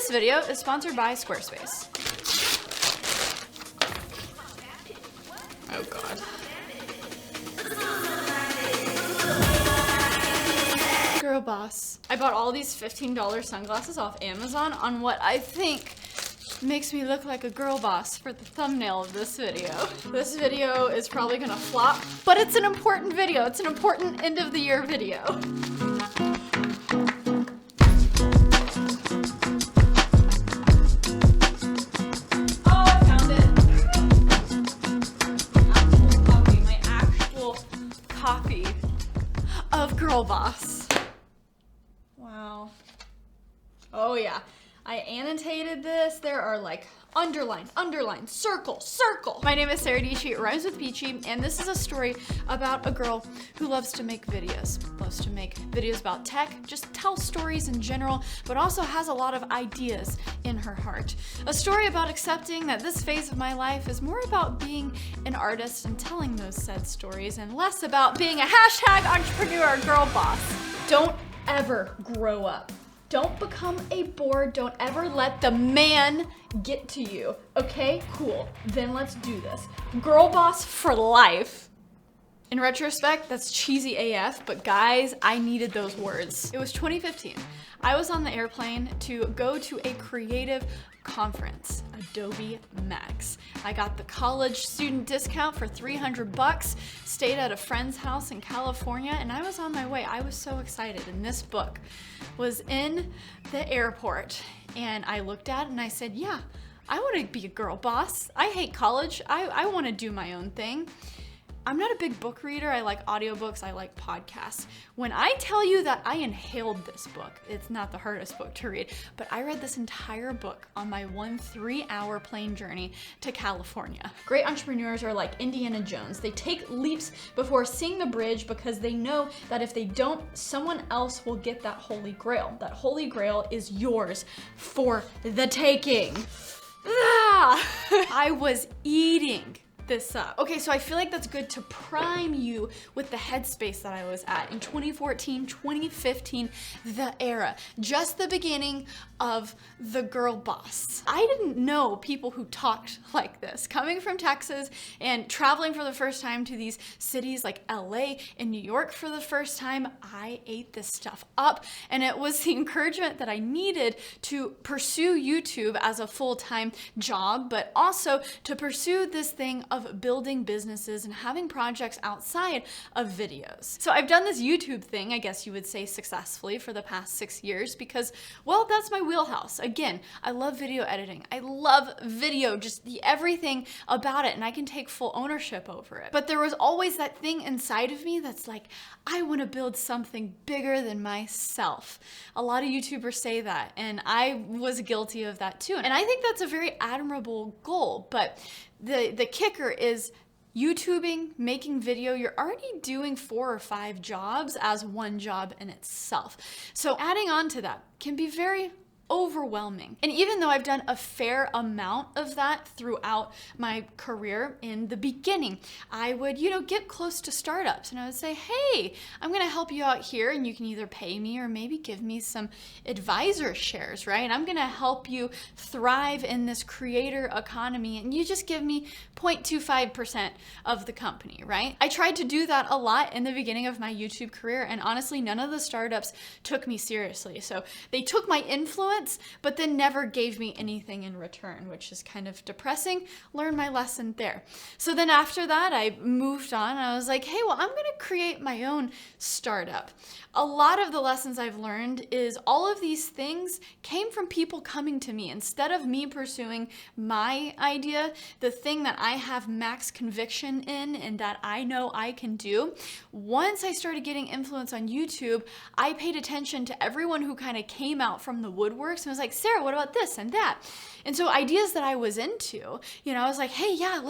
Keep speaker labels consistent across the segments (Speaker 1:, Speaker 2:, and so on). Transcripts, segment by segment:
Speaker 1: This video is sponsored by Squarespace. Oh God. Girl boss. I bought all these $15 sunglasses off Amazon on what I think makes me look like a girl boss for the thumbnail of this video. This video is probably gonna flop, but it's an important video. It's an important end of the year video. Oh, I found it. My actual copy of Girl Boss. Wow. Oh yeah. I annotated this. There are like underline, circle, circle. My name is Sara Dietschy, it rhymes with peachy, and this is a story about a girl who loves to make videos. Loves to make videos about tech, just tell stories in general, but also has a lot of ideas in her heart. A story about accepting that this phase of my life is more about being an artist and telling those said stories, and less about being a hashtag entrepreneur girl boss. Don't ever grow up. Don't become a bore. Don't ever let the man get to you. Okay, cool. Then let's do this. Girl boss for life. In retrospect, that's cheesy AF, but guys, I needed those words. It was 2015. I was on the airplane to go to a creative conference, Adobe Max. I got the college student discount for $300, stayed at a friend's house in California, and I was on my way. I was so excited, and this book was in the airport, and I looked at it and I said, yeah, I want to be a girl boss. I hate college. I want to do my own thing. I'm not a big book reader. I like audiobooks, I like podcasts. When I tell you that I inhaled this book, it's not the hardest book to read, but I read this entire book on my 3-hour plane journey to California. Great entrepreneurs are like Indiana Jones. They take leaps before seeing the bridge because they know that if they don't, someone else will get that holy grail. That holy grail is yours for the taking. I was eating this up. Okay, so I feel like that's good to prime you with the headspace that I was at in 2014, 2015, the era, just the beginning of the girl boss. I didn't know people who talked like this. Coming from Texas and traveling for the first time to these cities like LA and New York for the first time, I ate this stuff up, and it was the encouragement that I needed to pursue YouTube as a full-time job, but also to pursue this thing of building businesses and having projects outside of videos. So I've done this YouTube thing, I guess you would say successfully, for the past 6 years because, well, that's my wheelhouse. Again, I love video editing. I love video, just the everything about it, and I can take full ownership over it. But there was always that thing inside of me that's like, I want to build something bigger than myself. A lot of YouTubers say that, and I was guilty of that too. And I think that's a very admirable goal, but the kicker is YouTubing, making video, you're already doing 4 or 5 jobs as one job in itself. So adding on to that can be very overwhelming. And even though I've done a fair amount of that throughout my career, in the beginning, I would, get close to startups and I would say, hey, I'm gonna help you out here and you can either pay me or maybe give me some advisor shares, right? I'm gonna help you thrive in this creator economy and you just give me 0.25% of the company, right? I tried to do that a lot in the beginning of my YouTube career, and honestly, none of the startups took me seriously. So they took my influence, but then never gave me anything in return, which is kind of depressing. Learned my lesson there. So then after that, I moved on. I was like, hey, well, I'm gonna create my own startup. A lot of the lessons I've learned is all of these things came from people coming to me. Instead of me pursuing my idea, the thing that I have max conviction in and that I know I can do, once I started getting influence on YouTube, I paid attention to everyone who kind of came out from the woodworks and was like, Sara, what about this and that? And so ideas that I was into, I was like, hey, yeah,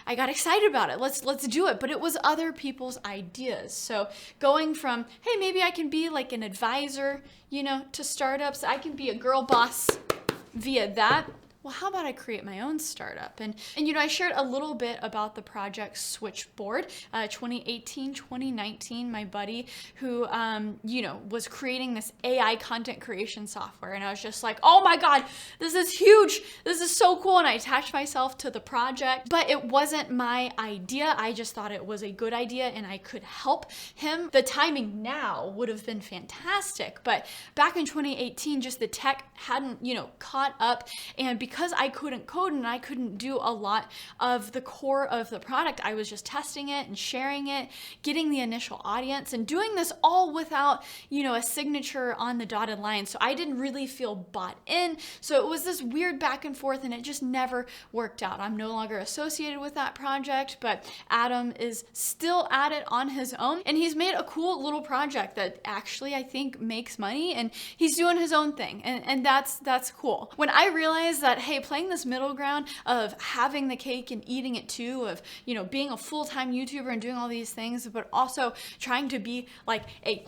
Speaker 1: I got excited about it. Let's do it. But it was other people's ideas. So going from, hey, maybe I can be like an advisor, to startups. I can be a girl boss via that. well, how about I create my own startup? And you know, I shared a little bit about the project Switchboard, 2018, 2019, my buddy who, you know, was creating this AI content creation software. And I was just like, oh my God, this is huge. This is so cool. And I attached myself to the project, but it wasn't my idea. I just thought it was a good idea and I could help him. The timing now would have been fantastic, but back in 2018, just the tech hadn't, you know, caught up. And because I couldn't code and I couldn't do a lot of the core of the product, I was just testing it and sharing it, getting the initial audience, and doing this all without, you know, a signature on the dotted line. So I didn't really feel bought in. So it was this weird back and forth and it just never worked out. I'm no longer associated with that project, but Adam is still at it on his own. And he's made a cool little project that actually I think makes money, and he's doing his own thing. And that's cool. When I realized that, hey, playing this middle ground of having the cake and eating it too, of, you know, being a full-time YouTuber and doing all these things, but also trying to be like a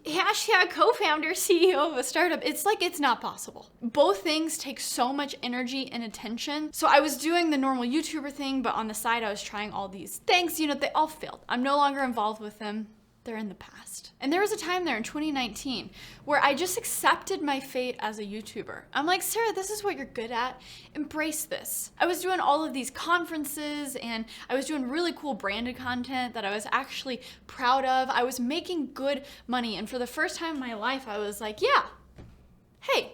Speaker 1: hashtag co-founder, CEO of a startup, it's like, it's not possible. Both things take so much energy and attention. So I was doing the normal YouTuber thing, but on the side, I was trying all these things, you know, they all failed. I'm no longer involved with them. They're in the past. And there was a time there in 2019 where I just accepted my fate as a YouTuber. I'm like, Sara, this is what you're good at. Embrace this. I was doing all of these conferences and I was doing really cool branded content that I was actually proud of. I was making good money. And for the first time in my life, I was like, yeah, hey,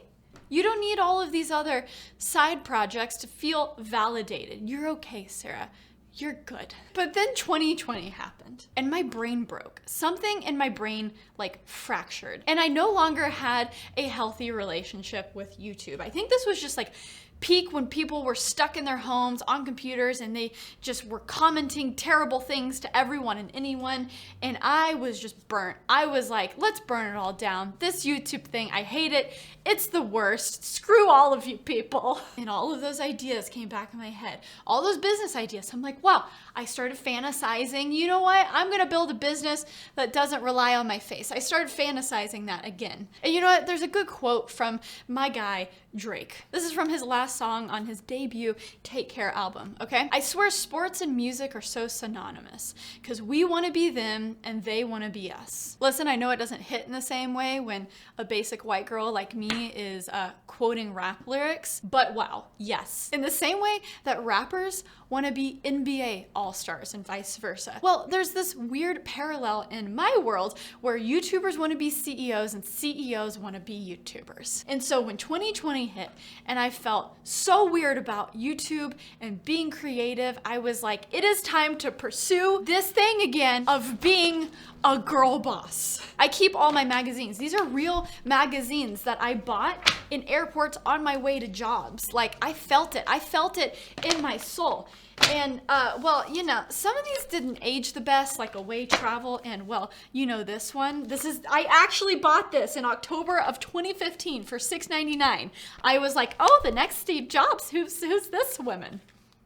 Speaker 1: you don't need all of these other side projects to feel validated. You're okay, Sara. You're good. But then 2020 happened and my brain broke. Something in my brain like fractured and I no longer had a healthy relationship with YouTube. I think this was just like peak when people were stuck in their homes on computers and they just were commenting terrible things to everyone and anyone, and I was just burnt. I was like, let's burn it all down. This YouTube thing, I hate it. It's the worst. Screw all of you people. And all of those ideas came back in my head. All those business ideas. I'm like, wow, I started fantasizing. You know what? I'm gonna build a business that doesn't rely on my face. I started fantasizing that again. And you know what? There's a good quote from my guy, Drake. This is from his last song on his debut Take Care album, okay? I swear sports and music are so synonymous because we want to be them and they want to be us. Listen, I know it doesn't hit in the same way when a basic white girl like me is quoting rap lyrics, but wow, yes. In the same way that rappers want to be NBA all-stars and vice versa. Well, there's this weird parallel in my world where YouTubers want to be CEOs and CEOs want to be YouTubers. And so when 2020 hit and I felt so weird about YouTube and being creative, I was like, it is time to pursue this thing again of being a girl boss. I keep all my magazines. These are real magazines that I bought in airports on my way to jobs. Like, I felt it. I felt it in my soul. And, well, you know, some of these didn't age the best, like Away Travel, and, well, you know this one. I actually bought this in October of 2015 for $6.99. I was like, oh, the next Steve Jobs, who's this woman?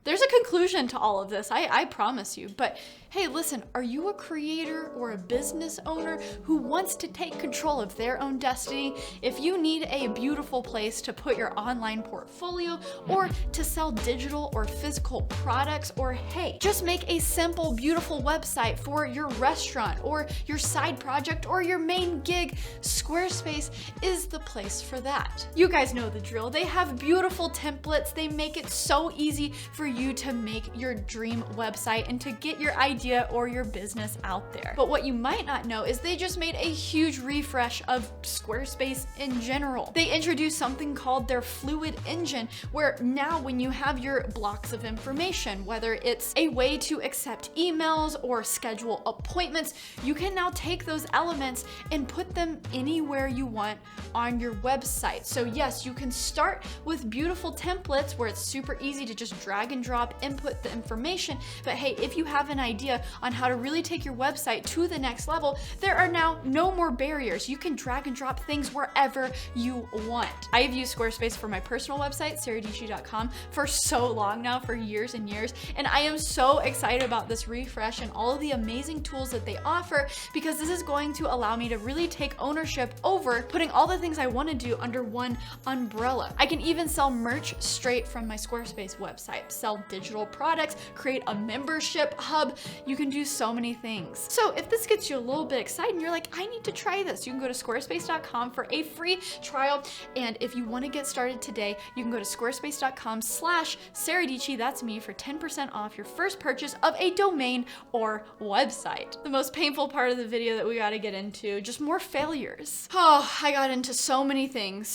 Speaker 1: There's a conclusion to all of this, I promise you. But hey, listen, are you a creator or a business owner who wants to take control of their own destiny? If you need a beautiful place to put your online portfolio or to sell digital or physical products, or hey, just make a simple, beautiful website for your restaurant or your side project or your main gig, Squarespace is the place for that. You guys know the drill. They have beautiful templates. They make it so easy for you to make your dream website and to get your idea or your business out there. But what you might not know is they just made a huge refresh of Squarespace in general. They introduced something called their Fluid Engine, where now when you have your blocks of information, whether it's a way to accept emails or schedule appointments, you can now take those elements and put them anywhere you want on your website. So yes, you can start with beautiful templates where it's super easy to just drag and and drop, input the information. But hey, if you have an idea on how to really take your website to the next level, there are now no more barriers. You can drag and drop things wherever you want. I've used Squarespace for my personal website, saradietschy.com, for so long now, for years and years. And I am so excited about this refresh and all of the amazing tools that they offer, because this is going to allow me to really take ownership over putting all the things I want to do under one umbrella. I can even sell merch straight from my Squarespace website, sell digital products, create a membership hub. You can do so many things. So if this gets you a little bit excited and you're like, I need to try this, you can go to squarespace.com for a free trial. And if you want to get started today, you can go to squarespace.com/saradietschy, that's me, for 10% off your first purchase of a domain or website. The most painful part of the video that we got to get into, just more failures. Oh, I got into so many things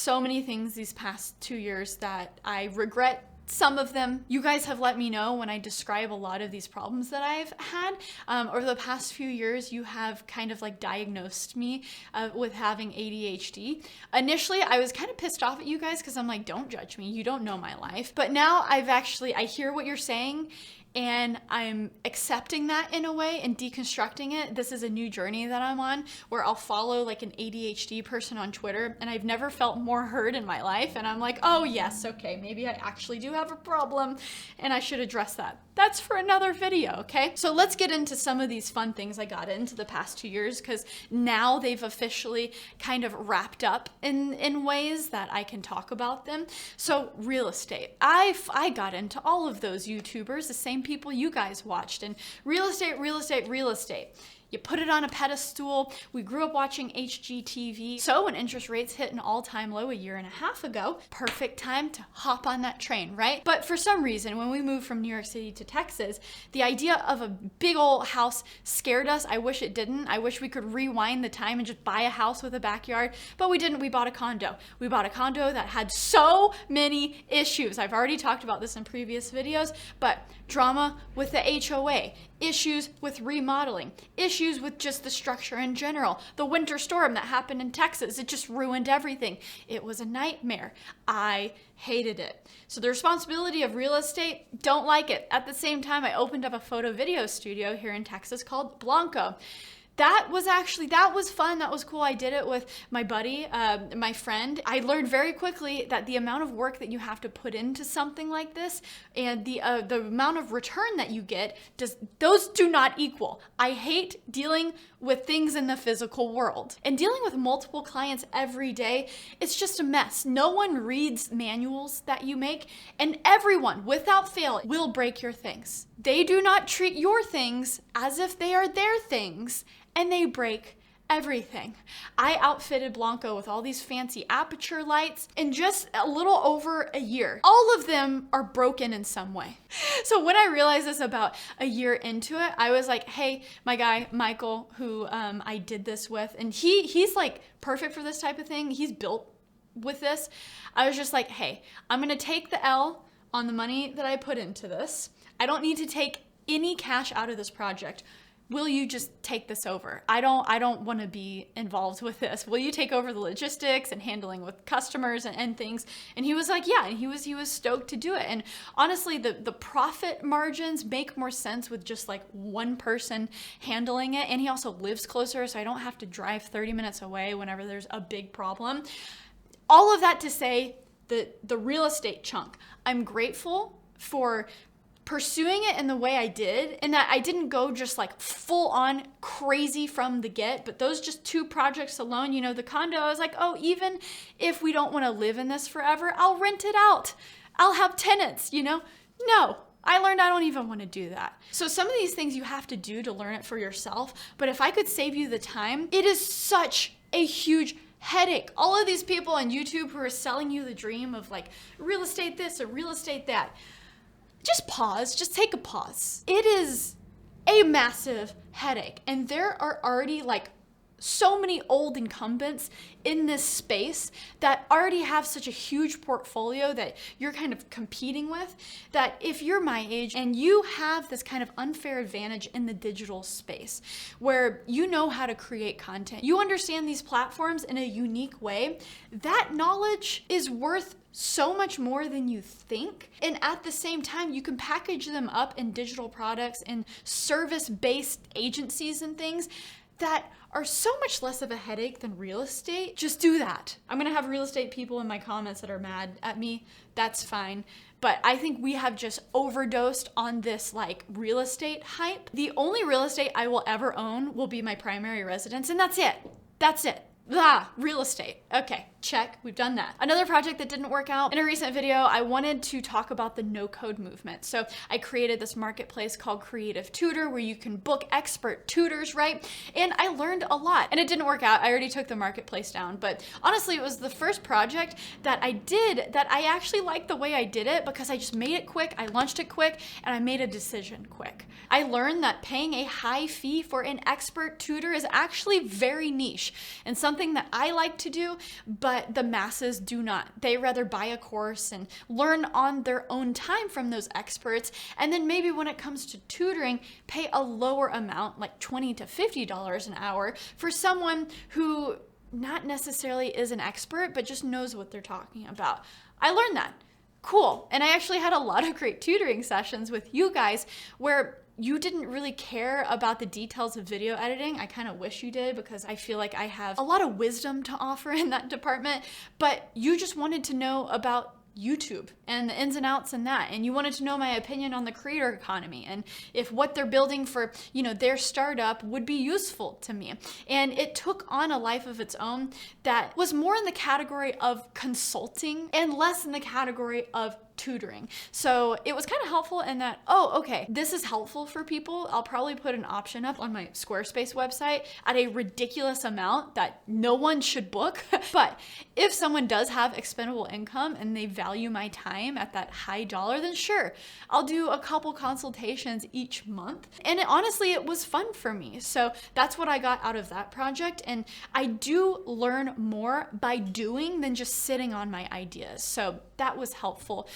Speaker 1: these past 2 years that I regret. Some of them, you guys have let me know when I describe a lot of these problems that I've had. Over the past few years, you have kind of like diagnosed me with having ADHD. Initially, I was kind of pissed off at you guys because I'm like, don't judge me, you don't know my life. But now I hear what you're saying, and I'm accepting that in a way and deconstructing it. This is a new journey that I'm on, where I'll follow like an ADHD person on Twitter, and I've never felt more heard in my life. And I'm like, oh yes, okay, maybe I actually do have a problem and I should address that. That's for another video, okay? So let's get into some of these fun things I got into the past 2 years, because now they've officially kind of wrapped up in ways that I can talk about them. So real estate. I got into all of those YouTubers, the same people you guys watched, and real estate. You put it on a pedestal. We grew up watching HGTV. So when interest rates hit an all-time low a year and a half ago, perfect time to hop on that train, right? But for some reason, when we moved from New York City to Texas, the idea of a big old house scared us. I wish it didn't. I wish we could rewind the time and just buy a house with a backyard, but we didn't. We bought a condo. We bought a condo that had so many issues. I've already talked about this in previous videos, but drama with the HOA, issues with remodeling, issues with just the structure in general. The winter storm that happened in Texas, it just ruined everything. It was a nightmare. I hated it. So the responsibility of real estate, don't like it. At the same time, I opened up a photo video studio here in Texas called Blanco. That was fun. That was cool. I did it with my buddy, my friend. I learned very quickly that the amount of work that you have to put into something like this and the amount of return that you get, those do not equal. I hate dealing with things in the physical world. And dealing with multiple clients every day, it's just a mess. No one reads manuals that you make, and everyone, without fail, will break your things. They do not treat your things as if they are their things, and they break everything. I outfitted Blanco with all these fancy aperture lights in just a little over a year. All of them are broken in some way. So when I realized this about a year into it, I was like, hey, my guy, Michael, who I did this with, and he's like perfect for this type of thing. He's built with this. I was just like, hey, I'm gonna take the L on the money that I put into this. I don't need to take any cash out of this project. Will you just take this over? I don't want to be involved with this. Will you take over the logistics and handling with customers and things? And he was like, yeah, and he was stoked to do it. And honestly, the profit margins make more sense with just like one person handling it. And he also lives closer, so I don't have to drive 30 minutes away whenever there's a big problem. All of that to say that the real estate chunk, I'm grateful for pursuing it in the way I did, and that I didn't go just like full on crazy from the get, but those just 2 projects alone, you know, the condo, I was like, oh, even if we don't want to live in this forever, I'll rent it out. I'll have tenants, you know? No, I learned I don't even want to do that. So some of these things you have to do to learn it for yourself, but if I could save you the time, it is such a huge headache. All of these people on YouTube who are selling you the dream of like real estate this or real estate that, just pause, just take a pause. It is a massive headache, and there are already like so many old incumbents in this space that already have such a huge portfolio that you're kind of competing with, that if you're my age and you have this kind of unfair advantage in the digital space where you know how to create content, you understand these platforms in a unique way, that knowledge is worth so much more than you think. And at the same time, you can package them up in digital products and service-based agencies and things that are so much less of a headache than real estate. Just do that. I'm gonna have real estate people in my comments that are mad at me. That's fine. But I think we have just overdosed on this like real estate hype. The only real estate I will ever own will be my primary residence, and that's it. That's it. Real estate. Okay, check, we've done that. Another project that didn't work out, in a recent video, I wanted to talk about the no-code movement. So I created this marketplace called Creative Tutor where you can book expert tutors, right? And I learned a lot, and it didn't work out. I already took the marketplace down, but honestly, it was the first project that I did that I actually liked the way I did it because I just made it quick, I launched it quick, and I made a decision quick. I learned that paying a high fee for an expert tutor is actually very niche and something that I like to do, but the masses do not. They rather buy a course and learn on their own time from those experts, and then maybe when it comes to tutoring, pay a lower amount, like $20 to $50 an hour, for someone who not necessarily is an expert, but just knows what they're talking about. I learned that. Cool. And I actually had a lot of great tutoring sessions with you guys where you didn't really care about the details of video editing. I kind of wish you did because I feel like I have a lot of wisdom to offer in that department, but you just wanted to know about YouTube and the ins and outs and that, and you wanted to know my opinion on the creator economy and if what they're building for, you know, their startup would be useful to me. And it took on a life of its own that was more in the category of consulting and less in the category of tutoring. So it was kind of helpful in that, oh, okay, this is helpful for people. I'll probably put an option up on my Squarespace website at a ridiculous amount that no one should book. But if someone does have expendable income and they value my time at that high dollar, then sure, I'll do a couple consultations each month. And honestly, it was fun for me. So that's what I got out of that project. And I do learn more by doing than just sitting on my ideas. So that was helpful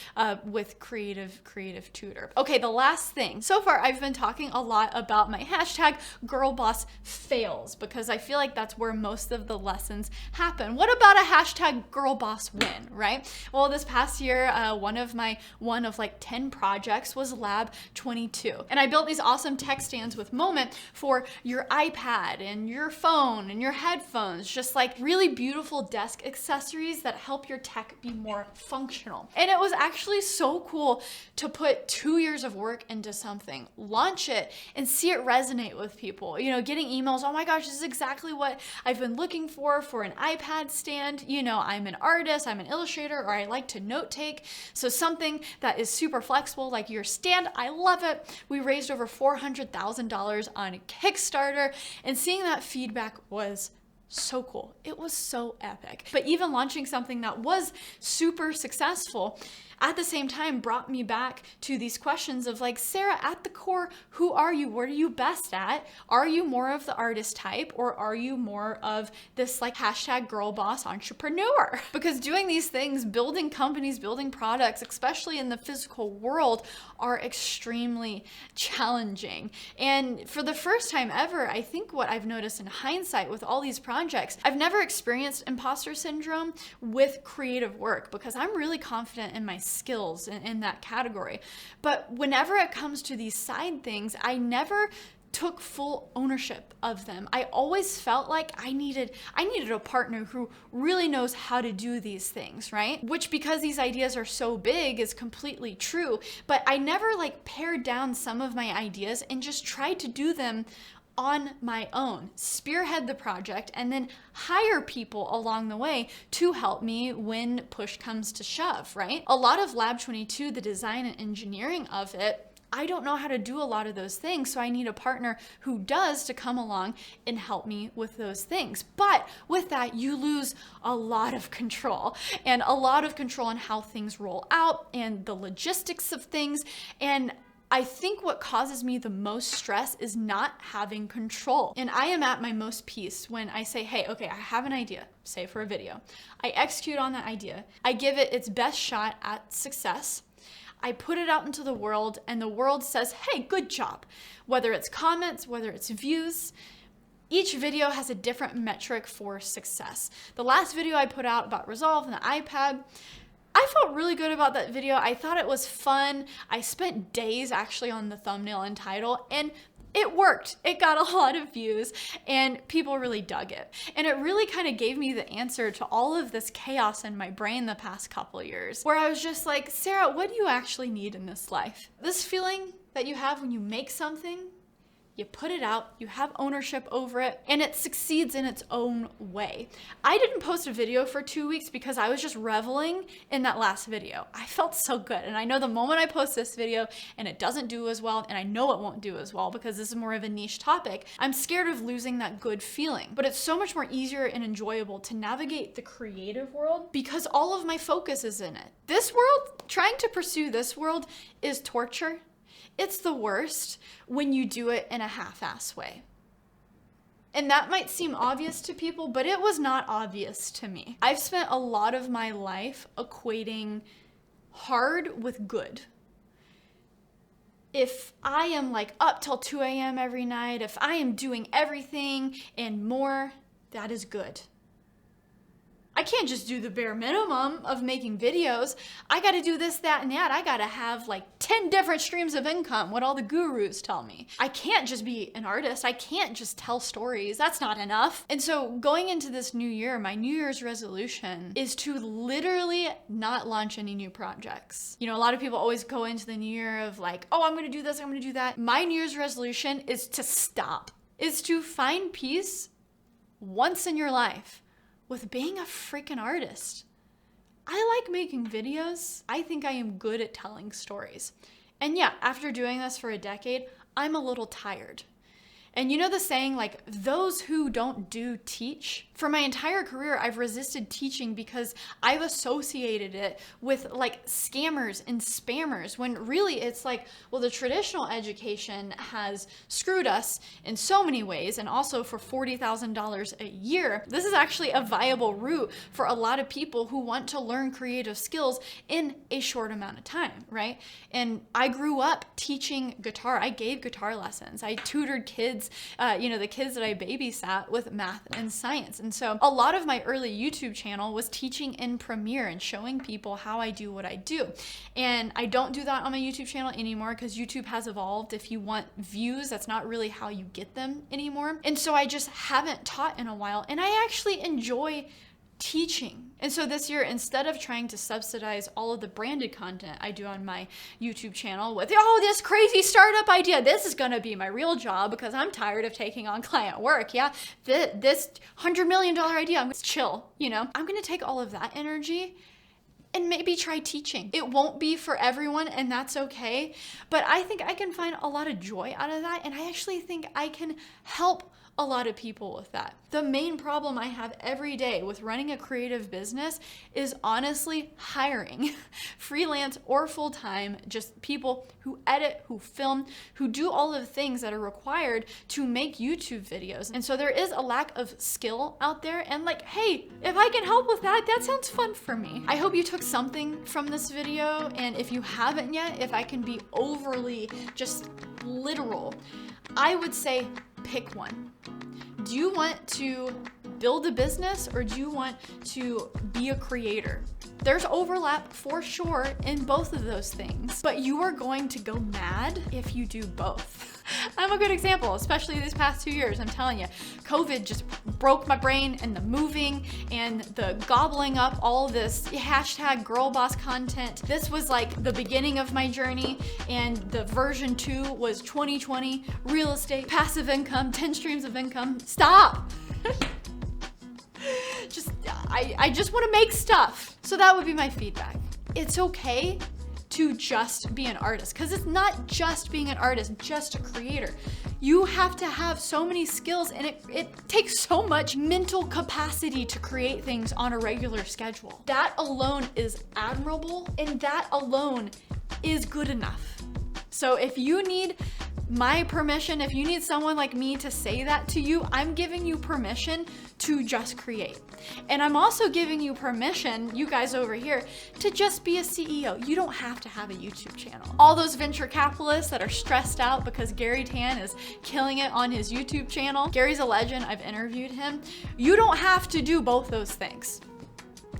Speaker 1: with creative tutor. Okay, the last thing. So far, I've been talking a lot about my hashtag girlboss fails because I feel like that's where most of the lessons happen. What about a hashtag girlboss win, right? Well, this past year, one of like 10 projects was Lab 22. And I built these awesome tech stands with Moment for your iPad and your phone and your headphones, just like really beautiful desk accessories that help your tech be more functional. And it was actually so cool to put 2 years of work into something, launch it, and see it resonate with people. You know, getting emails, oh my gosh, this is exactly what I've been looking for an iPad stand. You know, I'm an artist, I'm an illustrator, or I like to note take. So something that is super flexible, like your stand, I love it. We raised over $400,000 on Kickstarter, and seeing that feedback was so cool. It was so epic. But even launching something that was super successful at the same time brought me back to these questions of like, Sara, at the core, who are you? What are you best at? Are you more of the artist type, or are you more of this like hashtag girl boss entrepreneur? Because doing these things, building companies, building products, especially in the physical world, are extremely challenging. And for the first time ever, I think what I've noticed in hindsight with all these projects, I've never experienced imposter syndrome with creative work because I'm really confident in my skills in that category. But whenever it comes to these side things, I never took full ownership of them. I always felt like I needed a partner who really knows how to do these things, right? Which, because these ideas are so big, is completely true. But I never like pared down some of my ideas and just tried to do them on my own, spearhead the project, and then hire people along the way to help me when push comes to shove, right? A lot of Lab 22, the design and engineering of it, I don't know how to do a lot of those things, so I need a partner who does to come along and help me with those things. But with that, you lose a lot of control, and a lot of control on how things roll out and the logistics of things. And I think what causes me the most stress is not having control. And I am at my most peace when I say, hey, okay, I have an idea, say for a video. I execute on that idea. I give it its best shot at success. I put it out into the world and the world says, hey, good job. Whether it's comments, whether it's views, each video has a different metric for success. The last video I put out about Resolve and the iPad, I felt really good about that video. I thought it was fun. I spent days actually on the thumbnail and title, and it worked. It got a lot of views and people really dug it. And it really kind of gave me the answer to all of this chaos in my brain the past couple years, where I was just like, Sarah, what do you actually need in this life? This feeling that you have when you make something, you put it out, you have ownership over it, and it succeeds in its own way. I didn't post a video for 2 weeks because I was just reveling in that last video. I felt so good. And I know the moment I post this video and it doesn't do as well, and I know it won't do as well because this is more of a niche topic, I'm scared of losing that good feeling. But it's so much more easier and enjoyable to navigate the creative world because all of my focus is in it. This world, trying to pursue this world is torture. It's the worst when you do it in a half-ass way. And that might seem obvious to people, but it was not obvious to me. I've spent a lot of my life equating hard with good. If I am like up till 2 a.m. every night, if I am doing everything and more, that is good. I can't just do the bare minimum of making videos. I gotta do this, that, and that. I gotta have like 10 different streams of income, what all the gurus tell me. I can't just be an artist. I can't just tell stories. That's not enough. And so going into this new year, my New Year's resolution is to literally not launch any new projects. You know, a lot of people always go into the new year of like, oh, I'm gonna do this, I'm gonna do that. My New Year's resolution is to stop, is to find peace once in your life with being a freaking artist. I like making videos. I think I am good at telling stories. And yeah, after doing this for a decade, I'm a little tired. And you know the saying, like, those who don't do teach? For my entire career, I've resisted teaching because I've associated it with like scammers and spammers, when really it's like, well, the traditional education has screwed us in so many ways. And also for $40,000 a year, this is actually a viable route for a lot of people who want to learn creative skills in a short amount of time, right? And I grew up teaching guitar. I gave guitar lessons. I tutored kids, the kids that I babysat with math and science. And so a lot of my early YouTube channel was teaching in Premiere and showing people how I do what I do. And I don't do that on my YouTube channel anymore because YouTube has evolved. If you want views, that's not really how you get them anymore. And so I just haven't taught in a while. And I actually enjoy teaching. And so this year, instead of trying to subsidize all of the branded content I do on my YouTube channel with, oh, this crazy startup idea, this is going to be my real job because I'm tired of taking on client work. Yeah, this $100 million idea, I'm going to chill, I'm going to take all of that energy and maybe try teaching. It won't be for everyone, and that's okay. But I think I can find a lot of joy out of that. And I actually think I can help a lot of people with that. The main problem I have every day with running a creative business is honestly hiring freelance or full-time, just people who edit, who film, who do all of the things that are required to make YouTube videos. And so there is a lack of skill out there, and like, hey, if I can help with that, that sounds fun for me. I hope you took something from this video, and if you haven't yet, if I can be overly just literal, I would say pick one. Do you want to build a business or do you want to be a creator? There's overlap for sure in both of those things, but you are going to go mad if you do both. I'm a good example, especially these past 2 years. I'm telling you, COVID just broke my brain, and the moving and the gobbling up all this hashtag girlboss content. This was like the beginning of my journey, and the version 2 was 2020, real estate, passive income, 10 streams of income. Stop. I just want to make stuff. So that would be my feedback. It's okay to just be an artist, because it's not just being an artist, just a creator. You have to have so many skills, and it takes so much mental capacity to create things on a regular schedule. That alone is admirable, and that alone is good enough. So if you need my permission, if you need someone like me to say that to you, I'm giving you permission to just create. And I'm also giving you permission, you guys over here, to just be a CEO. You don't have to have a YouTube channel. All those venture capitalists that are stressed out because Gary Tan is killing it on his YouTube channel. Gary's a legend, I've interviewed him. You don't have to do both those things.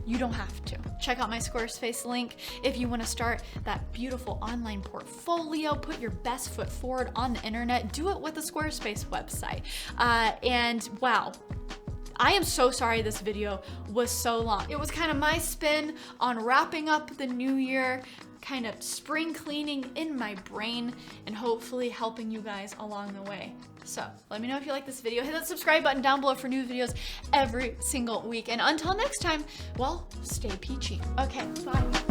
Speaker 1: You don't have to. Check out my Squarespace link if you want to start that beautiful online portfolio, put your best foot forward on the internet, do it with the Squarespace website. And wow, I am so sorry this video was so long. It was kind of my spin on wrapping up the new year, kind of spring cleaning in my brain, and hopefully helping you guys along the way. So let me know if you like this video. Hit that subscribe button down below for new videos every single week. And until next time, well, stay peachy. Okay, bye.